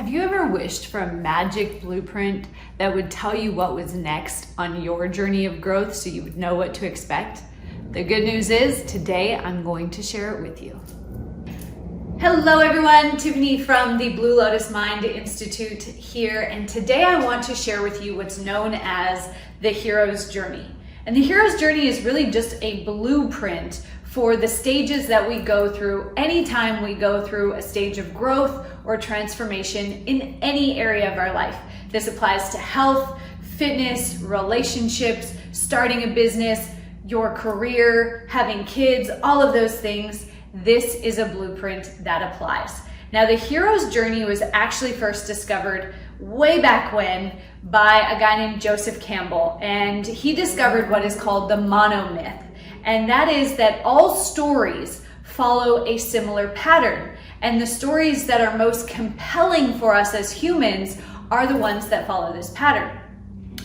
Have you ever wished for a magic blueprint that would tell you what was next on your journey of growth so you would know what to expect? The good news is today I'm going to share it with you. Hello everyone, Tiffany from the Blue Lotus Mind Institute here, and today I want to share with you what's known as the hero's journey. And the hero's journey is really just a blueprint for the stages that we go through anytime we go through a stage of growth or transformation in any area of our life. This applies to health, fitness, relationships, starting a business, your career, having kids, all of those things. This is a blueprint that applies. Now, the hero's journey was actually first discovered way back when by a guy named Joseph Campbell, and he discovered what is called the monomyth. And that is that all stories follow a similar pattern. And the stories that are most compelling for us as humans are the ones that follow this pattern.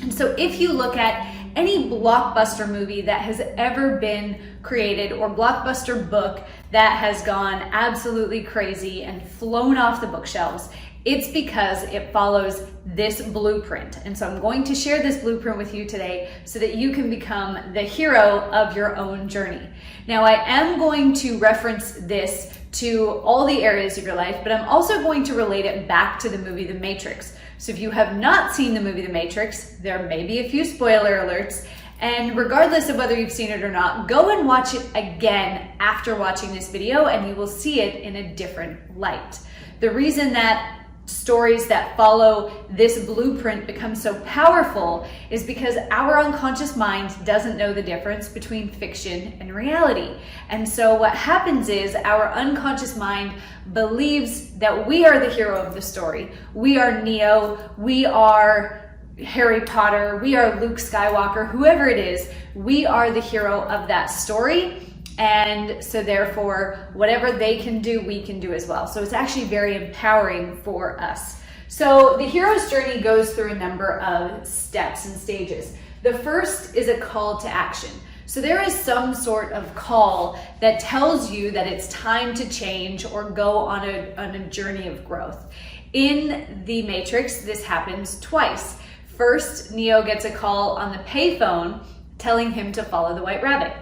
And so if you look at any blockbuster movie that has ever been created or blockbuster book that has gone absolutely crazy and flown off the bookshelves, it's because it follows this blueprint. And so I'm going to share this blueprint with you today so that you can become the hero of your own journey. Now, I am going to reference this to all the areas of your life, but I'm also going to relate it back to the movie The Matrix. So if you have not seen the movie The Matrix, there may be a few spoiler alerts, and regardless of whether you've seen it or not, go and watch it again after watching this video and you will see it in a different light. The reason that stories that follow this blueprint become so powerful is because our unconscious mind doesn't know the difference between fiction and reality. And so what happens is our unconscious mind believes that we are the hero of the story. We are Neo, we are Harry Potter, we are Luke Skywalker, whoever it is, we are the hero of that story. And so therefore, whatever they can do, we can do as well. So it's actually very empowering for us. So the hero's journey goes through a number of steps and stages. The first is a call to action. So there is some sort of call that tells you that it's time to change or go on a journey of growth. In The Matrix, this happens twice. First, Neo gets a call on the payphone telling him to follow the white rabbit.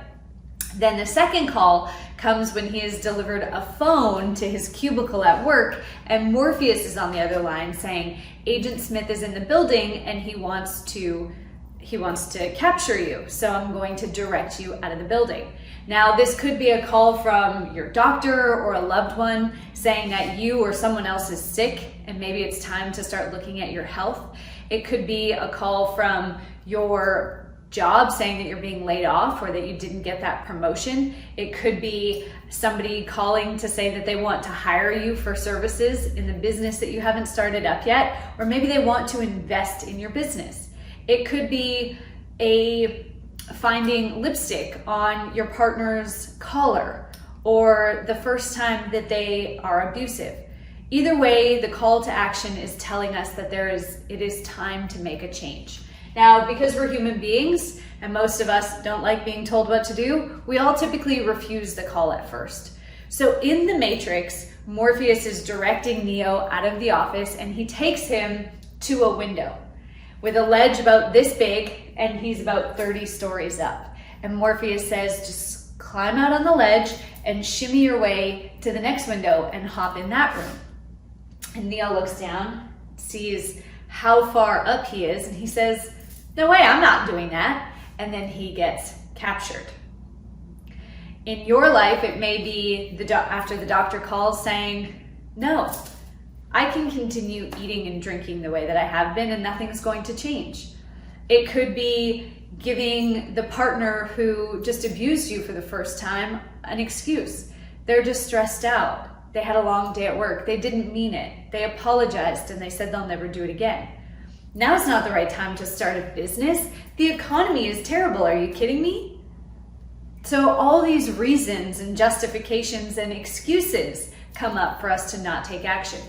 Then the second call comes when he has delivered a phone to his cubicle at work, and Morpheus is on the other line saying, Agent Smith is in the building and he wants to capture you, so I'm going to direct you out of the building. Now, this could be a call from your doctor or a loved one saying that you or someone else is sick and maybe it's time to start looking at your health. It could be a call from your job saying that you're being laid off or that you didn't get that promotion. It could be somebody calling to say that they want to hire you for services in the business that you haven't started up yet, or maybe they want to invest in your business. It could be finding lipstick on your partner's collar or the first time that they are abusive. Either way, the call to action is telling us that it is time to make a change. Now, because we're human beings and most of us don't like being told what to do, we all typically refuse the call at first. So in The Matrix, Morpheus is directing Neo out of the office and he takes him to a window with a ledge about this big and he's about 30 stories up. And Morpheus says, just climb out on the ledge and shimmy your way to the next window and hop in that room. And Neo looks down, sees how far up he is, and he says, no way, I'm not doing that. And then he gets captured. In your life, it may be after the doctor calls saying, no, I can continue eating and drinking the way that I have been and nothing's going to change. It could be giving the partner who just abused you for the first time an excuse. They're just stressed out. They had a long day at work. They didn't mean it. They apologized and they said they'll never do it again. Now's not the right time to start a business. The economy is terrible. Are you kidding me? So all these reasons and justifications and excuses come up for us to not take action.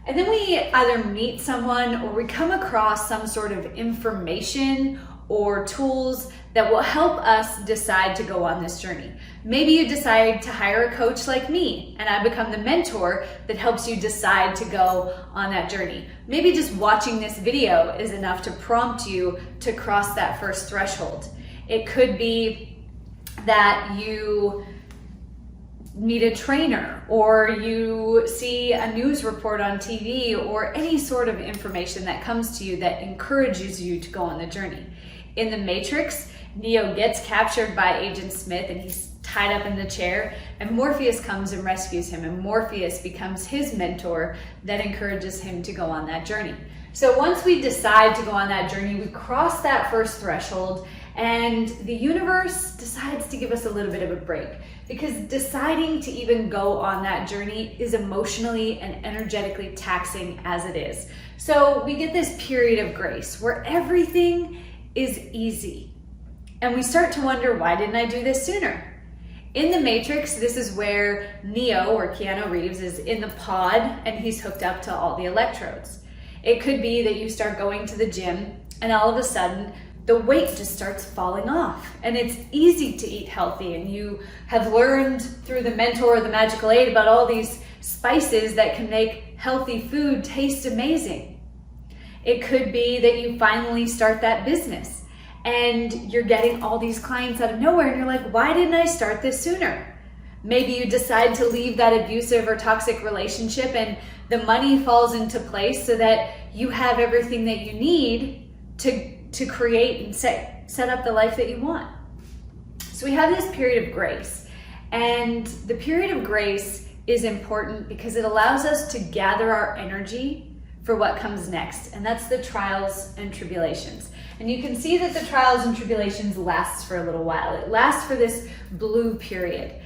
And then we either meet someone or we come across some sort of information or tools that will help us decide to go on this journey. Maybe you decide to hire a coach like me, and I become the mentor that helps you decide to go on that journey. Maybe just watching this video is enough to prompt you to cross that first threshold. It could be that you meet a trainer, or you see a news report on TV, or any sort of information that comes to you that encourages you to go on the journey. In The Matrix, Neo gets captured by Agent Smith and he's tied up in the chair, and Morpheus comes and rescues him, and Morpheus becomes his mentor that encourages him to go on that journey. So once we decide to go on that journey, we cross that first threshold, and the universe decides to give us a little bit of a break, because deciding to even go on that journey is emotionally and energetically taxing as it is. So we get this period of grace where everything is easy, and we start to wonder, why didn't I do this sooner? In The Matrix, this is where Neo, or Keanu Reeves, is in the pod and he's hooked up to all the electrodes. It could be that you start going to the gym and all of a sudden the weight just starts falling off, and it's easy to eat healthy, and you have learned through the mentor or the magical aid about all these spices that can make healthy food taste amazing. It could be that you finally start that business and you're getting all these clients out of nowhere, and you're like, why didn't I start this sooner? Maybe you decide to leave that abusive or toxic relationship and the money falls into place so that you have everything that you need to create and set up the life that you want. So we have this period of grace, and the period of grace is important because it allows us to gather our energy for what comes next, and that's the trials and tribulations. And you can see that the trials and tribulations lasts for a little while. It lasts for this blue period.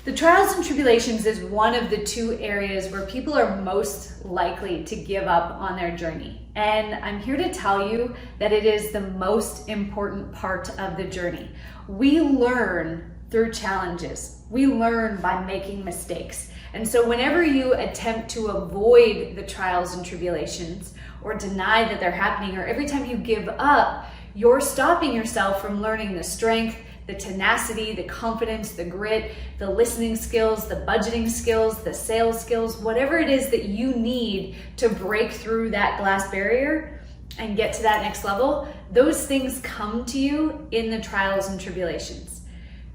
The trials and tribulations is one of the two areas where people are most likely to give up on their journey. And I'm here to tell you that it is the most important part of the journey. We learn through challenges. We learn by making mistakes. And so whenever you attempt to avoid the trials and tribulations or deny that they're happening, or every time you give up, you're stopping yourself from learning the strength, the tenacity, the confidence, the grit, the listening skills, the budgeting skills, the sales skills, whatever it is that you need to break through that glass barrier and get to that next level. Those things come to you in the trials and tribulations.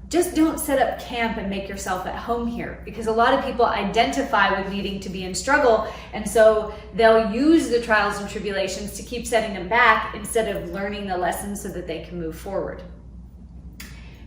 Just don't set up camp and make yourself at home here, because a lot of people identify with needing to be in struggle, and so they'll use the trials and tribulations to keep setting them back instead of learning the lessons so that they can move forward.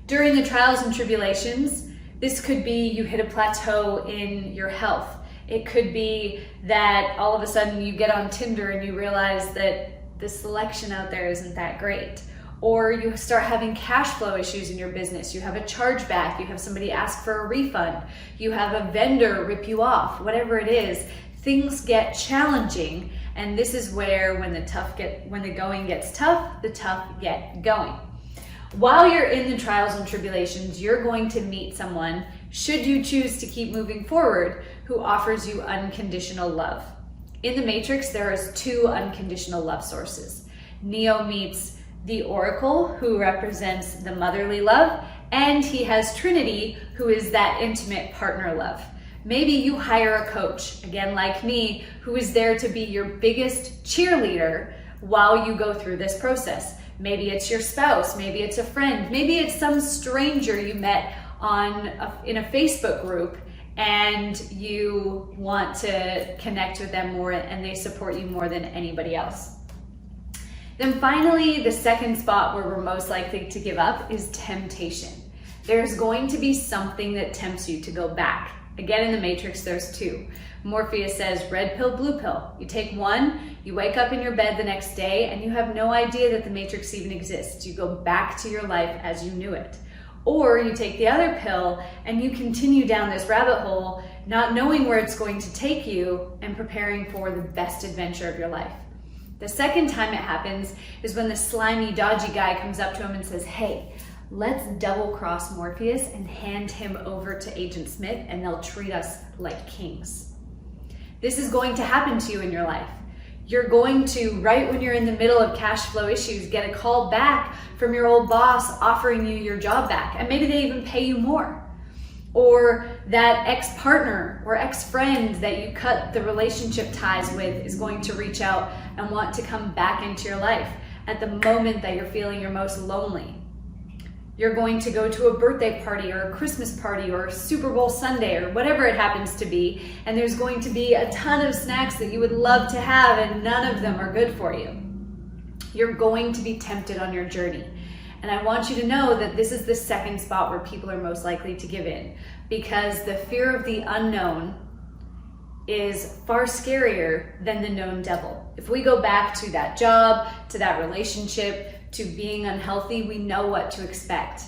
During the trials and tribulations, this could be you hit a plateau in your health. It could be that all of a sudden you get on Tinder and you realize that the selection out there isn't that great. Or you start having cash flow issues in your business. You have a chargeback, you have somebody ask for a refund, you have a vendor rip you off, whatever it is, things get challenging. And this is where when the going gets tough, the tough get going. While you're in the trials and tribulations, you're going to meet someone, should you choose to keep moving forward, who offers you unconditional love. In The Matrix, there is two unconditional love sources. Neo meets the Oracle, who represents the motherly love, and he has Trinity, who is that intimate partner love. Maybe you hire a coach, again like me, who is there to be your biggest cheerleader while you go through this process. Maybe it's your spouse, maybe it's a friend, maybe it's some stranger you met in a Facebook group and you want to connect with them more and they support you more than anybody else. Then finally, the second spot where we're most likely to give up is temptation. There's going to be something that tempts you to go back. Again, in The Matrix, there's two. Morpheus says, red pill, blue pill. You take one, you wake up in your bed the next day, and you have no idea that the Matrix even exists. You go back to your life as you knew it. Or you take the other pill, and you continue down this rabbit hole, not knowing where it's going to take you, and preparing for the best adventure of your life. The second time it happens is when the slimy, dodgy guy comes up to him and says, hey, let's double cross Morpheus and hand him over to Agent Smith and they'll treat us like kings. This is going to happen to you in your life. You're going to, right when you're in the middle of cash flow issues, get a call back from your old boss offering you your job back, and maybe they even pay you more. Or that ex-partner or ex-friend that you cut the relationship ties with is going to reach out and want to come back into your life at the moment that you're feeling your most lonely. You're going to go to a birthday party or a Christmas party or a Super Bowl Sunday or whatever it happens to be, and there's going to be a ton of snacks that you would love to have and none of them are good for you. You're going to be tempted on your journey. And I want you to know that this is the second spot where people are most likely to give in, because the fear of the unknown is far scarier than the known devil. If we go back to that job, to that relationship, to being unhealthy, we know what to expect.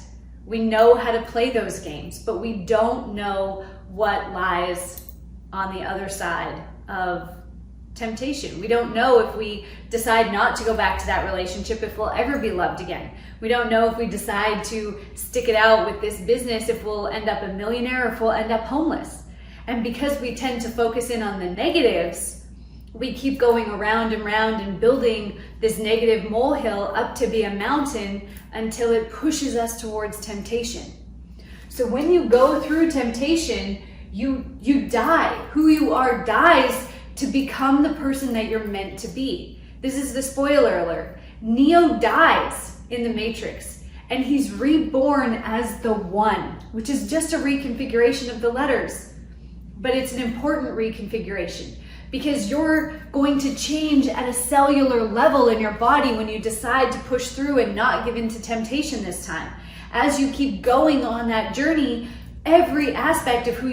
We know how to play those games, but we don't know what lies on the other side of temptation. We don't know if we decide not to go back to that relationship, if we'll ever be loved again. We don't know if we decide to stick it out with this business, if we'll end up a millionaire or if we'll end up homeless. And because we tend to focus in on the negatives, we keep going around and round and building this negative molehill up to be a mountain until it pushes us towards temptation. So when you go through temptation, you die. Who you are dies to become the person that you're meant to be. This is the spoiler alert. Neo dies in the Matrix and he's reborn as the One, which is just a reconfiguration of the letters. But it's an important reconfiguration because you're going to change at a cellular level in your body when you decide to push through and not give in to temptation this time. As you keep going on that journey, every aspect of who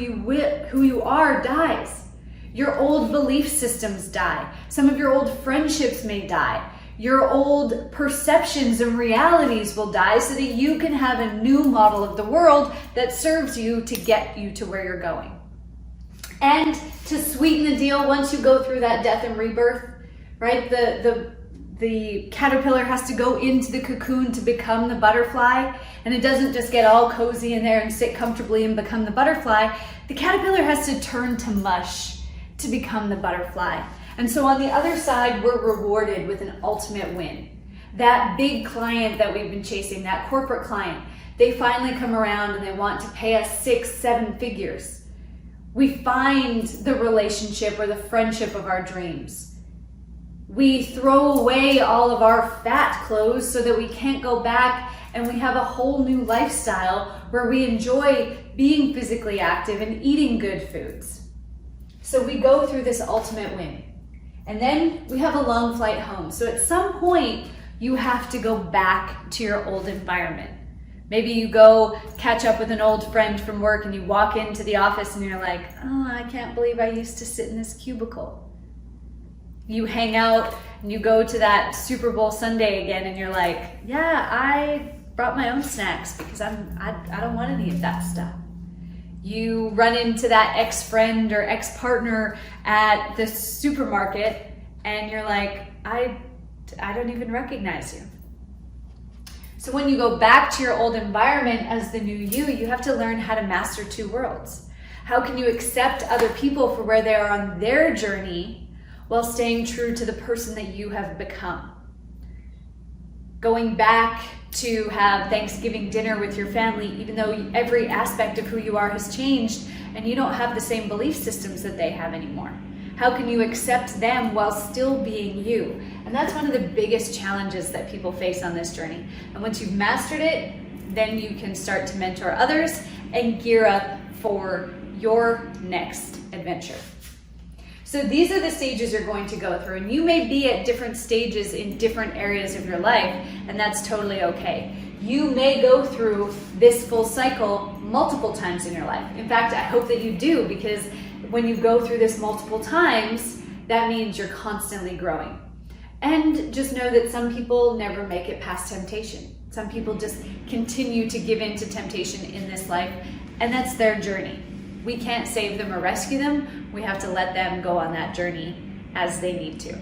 you are dies. Your old belief systems die. Some of your old friendships may die. Your old perceptions and realities will die so that you can have a new model of the world that serves you to get you to where you're going. And to sweeten the deal, once you go through that death and rebirth, right, the caterpillar has to go into the cocoon to become the butterfly, and it doesn't just get all cozy in there and sit comfortably and become the butterfly. The caterpillar has to turn to mush to become the butterfly. And so on the other side, we're rewarded with an ultimate win. That big client that we've been chasing, that corporate client, they finally come around and they want to pay us 6-7 figures. We find the relationship or the friendship of our dreams. We throw away all of our fat clothes so that we can't go back, and we have a whole new lifestyle where we enjoy being physically active and eating good foods. So we go through this ultimate win. And then we have a long flight home. So at some point, you have to go back to your old environment. Maybe you go catch up with an old friend from work and you walk into the office and you're like, oh, I can't believe I used to sit in this cubicle. You hang out and you go to that Super Bowl Sunday again and you're like, yeah, I brought my own snacks because I don't want any of that stuff. You run into that ex-friend or ex-partner at the supermarket and you're like, I don't even recognize you. So when you go back to your old environment as the new you have to learn how to master two worlds. How can you accept other people for where they are on their journey while staying true to the person that you have become? Going back to have Thanksgiving dinner with your family, even though every aspect of who you are has changed and you don't have the same belief systems that they have anymore. How can you accept them while still being you? And that's one of the biggest challenges that people face on this journey. And once you've mastered it, then you can start to mentor others and gear up for your next adventure. So these are the stages you're going to go through, and you may be at different stages in different areas of your life, and that's totally okay. You may go through this full cycle multiple times in your life. In fact, I hope that you do, because when you go through this multiple times, that means you're constantly growing. And just know that some people never make it past temptation. Some people just continue to give in to temptation in this life, and that's their journey. We can't save them or rescue them. We have to let them go on that journey as they need to.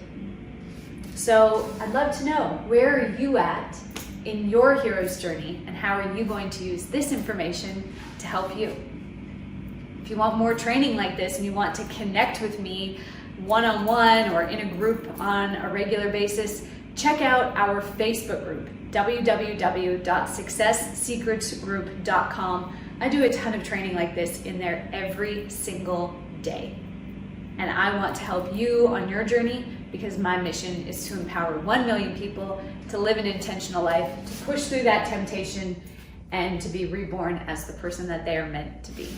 So I'd love to know, where are you at in your hero's journey, and how are you going to use this information to help you? If you want more training like this and you want to connect with me one-on-one or in a group on a regular basis, check out our Facebook group, www.successsecretsgroup.com. I do a ton of training like this in there every single day. And I want to help you on your journey because my mission is to empower 1 million people to live an intentional life, to push through that temptation, and to be reborn as the person that they are meant to be.